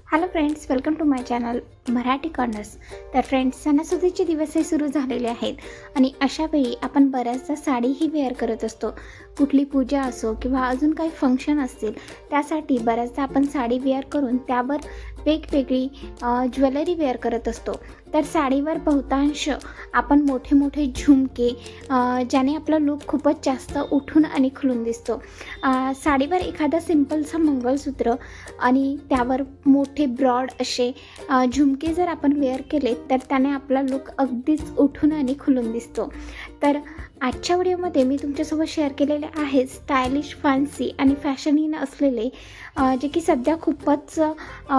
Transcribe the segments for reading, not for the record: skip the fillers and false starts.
Hello friends, welcome to my channel Marathi corners. तर friends, सणासुदीचे दिवसही सुरू झालेले आहेत आणि अशावेळी आपण बऱ्याचदा साडीही वेअर करत असतो. कुठली पूजा असो किंवा अजून काही फंक्शन असतील त्यासाठी बऱ्याचदा आपण साडी वेअर करून त्यावर वेगवेगळी ज्वेलरी वेअर करत असतो. तर साडीवर बहुतांश आपण मोठे मोठे झुमके ज्याने आपला लूक खूपच जास्त उठून आणि खुलून दिसतो. साडीवर एखादं सिम्पलचं मंगळसूत्र आणि त्यावर मोठे ब्रॉड असे झुमके जर आपण वेअर केले तर त्याने आपला लूक अगदीच उठून आणि खुलून दिसतो. तर आजच्या व्हिडिओमध्ये मी तुमच्यासोबत शेअर केलेले आहे स्टायलिश, फॅन्सी आणि फॅशनीन असलेले जे की सध्या खूपच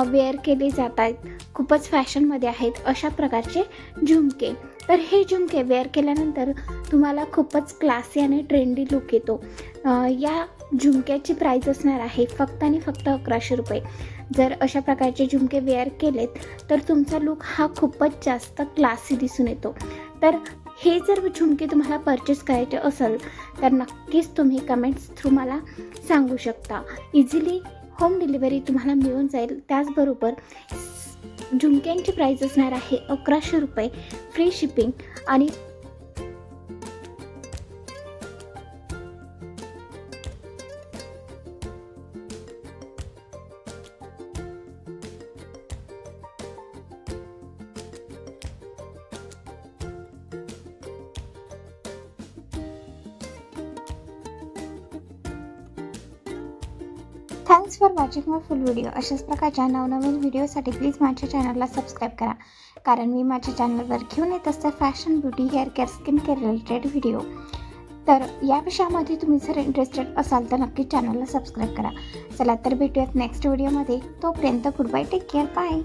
वेअर केले जात आहेत, खूपच फॅशनमध्ये आहेत अशा प्रकारचे झुमके. तर हे झुमके वेअर केल्यानंतर तुम्हाला खूपच क्लासी आणि ट्रेंडी लुक येतो. या झुमक्याची प्राईस असणार आहे फक्त आणि फक्त 1100 रुपये. जर अशा प्रकारचे झुमके वेअर केलेत तर तुमचा लूक हा खूपच जास्त क्लासी दिसून येतो. तर हे जर झुमके तुम्हाला परचेस करायचे असेल तर नक्कीच तुम्ही कमेंट्स थ्रू मला सांगू शकता. इझिली होम डिलिव्हरी तुम्हाला मिळून जाईल. त्याचबरोबर झुमक्यांची प्राईस असणार आहे 1100 रुपये, फ्री शिपिंग. आणि thanks for watching my full video. अशाच प्रकारच्या नवनवीन व्हिडिओसाठी प्लीज माझ्या चॅनलला सबस्क्राईब करा, कारण मी माझ्या चॅनलवर घेऊन येत असते fashion, beauty, hair care, skin care related video. तर या विषयामध्ये तुम्ही जर इंटरेस्टेड असाल तर नक्कीच चॅनलला सबस्क्राईब करा. चला तर भेटूयात नेक्स्ट व्हिडिओमध्ये. तोपर्यंत good bye, take care, bye.